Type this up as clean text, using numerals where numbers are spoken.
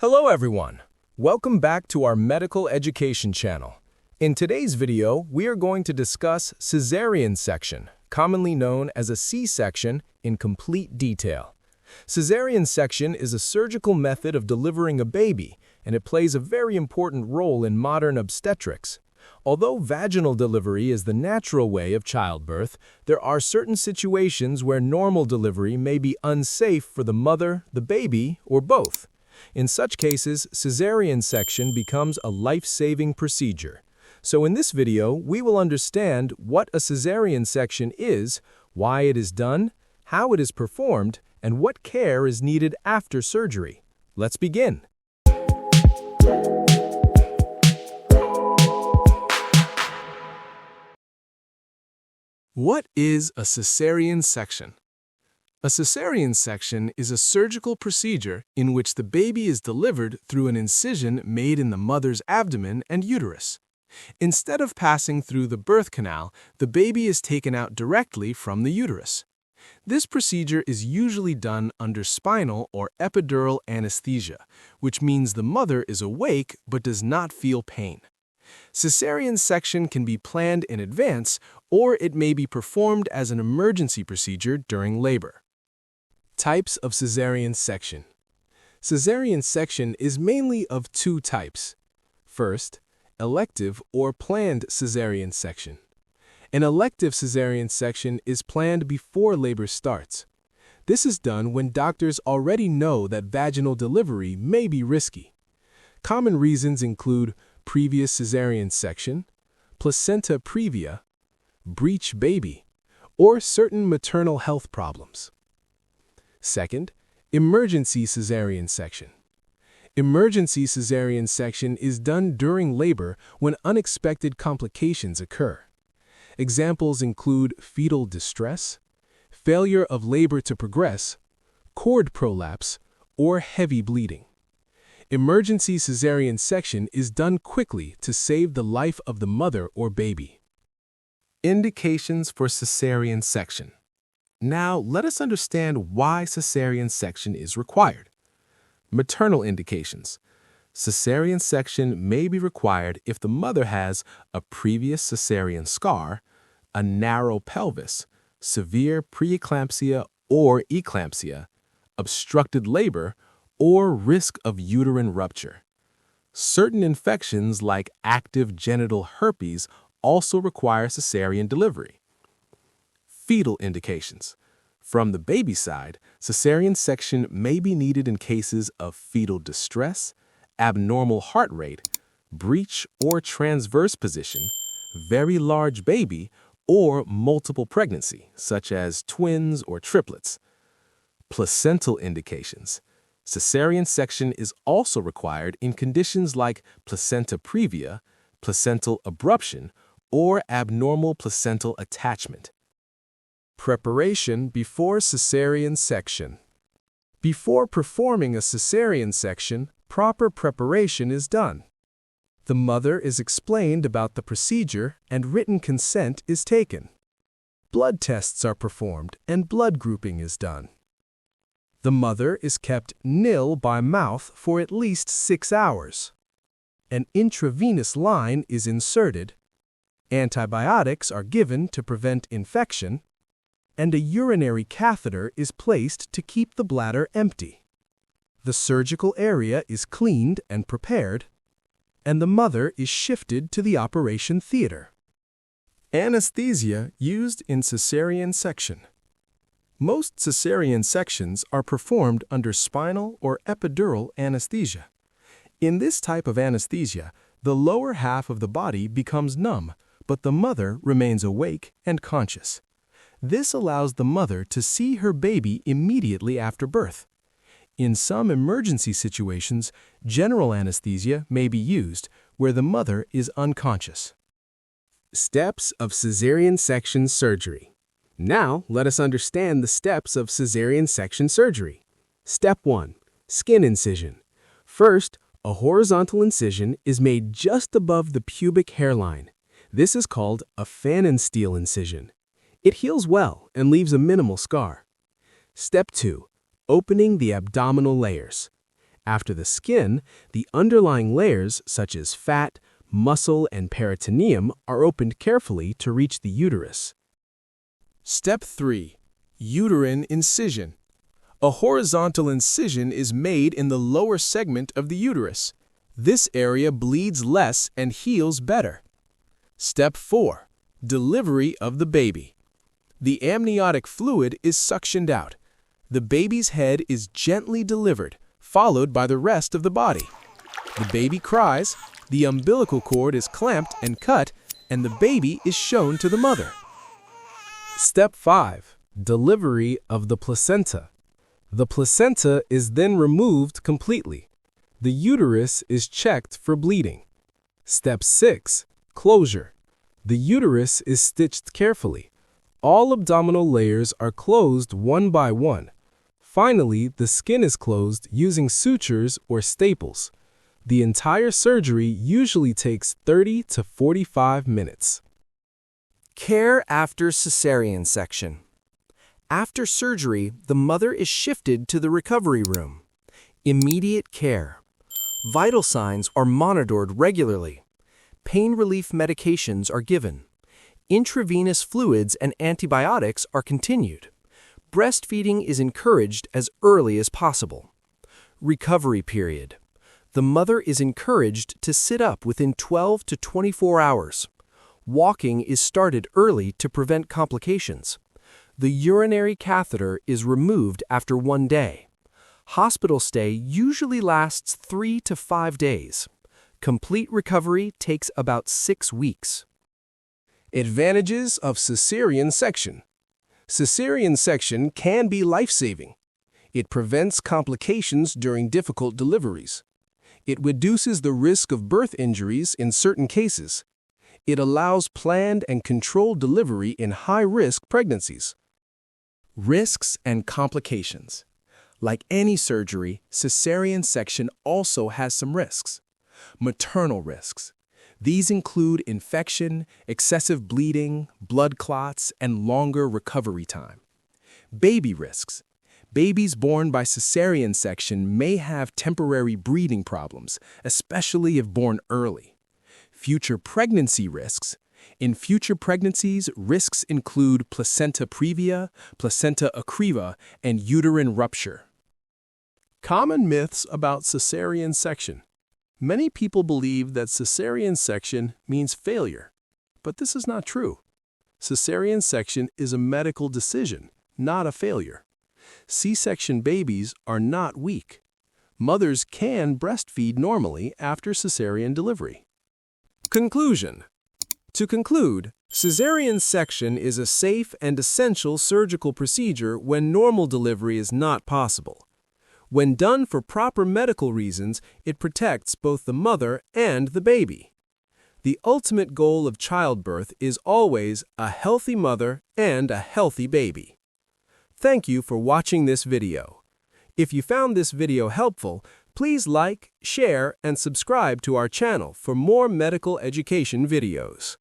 Hello everyone! Welcome back to our medical education channel. In today's video, we are going to discuss cesarean section, commonly known as a C-section, in complete detail. Cesarean section is a surgical method of delivering a baby, and it plays a very important role in modern obstetrics. Although vaginal delivery is the natural way of childbirth, there are certain situations where normal delivery may be unsafe for the mother, the baby, or both. In such cases, cesarean section becomes a life-saving procedure. So in this video, we will understand what a cesarean section is, why it is done, how it is performed, and what care is needed after surgery. Let's begin. What is a cesarean section? A cesarean section is a surgical procedure in which the baby is delivered through an incision made in the mother's abdomen and uterus. Instead of passing through the birth canal, the baby is taken out directly from the uterus. This procedure is usually done under spinal or epidural anesthesia, which means the mother is awake but does not feel pain. Cesarean section can be planned in advance, or it may be performed as an emergency procedure during labor. Types of cesarean section. Cesarean section is mainly of two types. First, elective or planned cesarean section. An elective cesarean section is planned before labor starts. This is done when doctors already know that vaginal delivery may be risky. Common reasons include previous cesarean section, placenta previa, breech baby, or certain maternal health problems. Second, emergency cesarean section. Emergency cesarean section is done during labor when unexpected complications occur. Examples include fetal distress, failure of labor to progress, cord prolapse, or heavy bleeding. Emergency cesarean section is done quickly to save the life of the mother or baby. Indications for cesarean section. Now, let us understand why cesarean section is required. Maternal indications. Cesarean section may be required if the mother has a previous cesarean scar, a narrow pelvis, severe preeclampsia or eclampsia, obstructed labor, or risk of uterine rupture. Certain infections like active genital herpes also require cesarean delivery. Fetal indications. From the baby side, cesarean section may be needed in cases of fetal distress, abnormal heart rate, breech or transverse position, very large baby, or multiple pregnancy, such as twins or triplets. Placental indications. Cesarean section is also required in conditions like placenta previa, placental abruption, or abnormal placental attachment. Preparation before cesarean section. Before performing a cesarean section, proper preparation is done. The mother is explained about the procedure and written consent is taken. Blood tests are performed and blood grouping is done. The mother is kept nil by mouth for at least 6 hours. An intravenous line is inserted. Antibiotics are given to prevent infection, and a urinary catheter is placed to keep the bladder empty. The surgical area is cleaned and prepared, and the mother is shifted to the operation theater. Anesthesia used in cesarean section. Most cesarean sections are performed under spinal or epidural anesthesia. In this type of anesthesia, the lower half of the body becomes numb, but the mother remains awake and conscious. This allows the mother to see her baby immediately after birth. In some emergency situations, general anesthesia may be used, where the mother is unconscious. Steps of cesarean section surgery. Now, let us understand the steps of cesarean section surgery. Step 1. Skin incision. First, a horizontal incision is made just above the pubic hairline. This is called a phalansteal incision. It heals well and leaves a minimal scar. Step 2. Opening the abdominal layers. After the skin, the underlying layers, such as fat, muscle, and peritoneum, are opened carefully to reach the uterus. Step 3. Uterine incision. A horizontal incision is made in the lower segment of the uterus. This area bleeds less and heals better. Step 4. Delivery of the baby. The amniotic fluid is suctioned out. The baby's head is gently delivered, followed by the rest of the body. The baby cries, the umbilical cord is clamped and cut, and the baby is shown to the mother. Step 5. Delivery of the placenta. The placenta is then removed completely. The uterus is checked for bleeding. Step 6. Closure. The uterus is stitched carefully. All abdominal layers are closed one by one. Finally, the skin is closed using sutures or staples. The entire surgery usually takes 30 to 45 minutes. Care after cesarean section. After surgery, the mother is shifted to the recovery room. Immediate care. Vital signs are monitored regularly. Pain relief medications are given. Intravenous fluids and antibiotics are continued. Breastfeeding is encouraged as early as possible. Recovery period. The mother is encouraged to sit up within 12 to 24 hours. Walking is started early to prevent complications. The urinary catheter is removed after 1 day. Hospital stay usually lasts 3 to 5 days. Complete recovery takes about 6 weeks. Advantages of Cesarean section. Cesarean section can be life-saving. It prevents complications during difficult deliveries. It reduces the risk of birth injuries in certain cases. It allows planned and controlled delivery in high-risk pregnancies. Risks and complications. Like any surgery, cesarean section also has some risks. Maternal risks. These include infection, excessive bleeding, blood clots, and longer recovery time. Baby risks. Babies born by cesarean section may have temporary breathing problems, especially if born early. Future pregnancy risks. In future pregnancies, risks include placenta previa, placenta acreva, and uterine rupture. Common myths about cesarean section. Many people believe that cesarean section means failure, but this is not true. Cesarean section is a medical decision, not a failure. C-section babies are not weak. Mothers can breastfeed normally after cesarean delivery. Conclusion. To conclude, cesarean section is a safe and essential surgical procedure when normal delivery is not possible. When done for proper medical reasons, it protects both the mother and the baby. The ultimate goal of childbirth is always a healthy mother and a healthy baby. Thank you for watching this video. If you found this video helpful, please like, share, and subscribe to our channel for more medical education videos.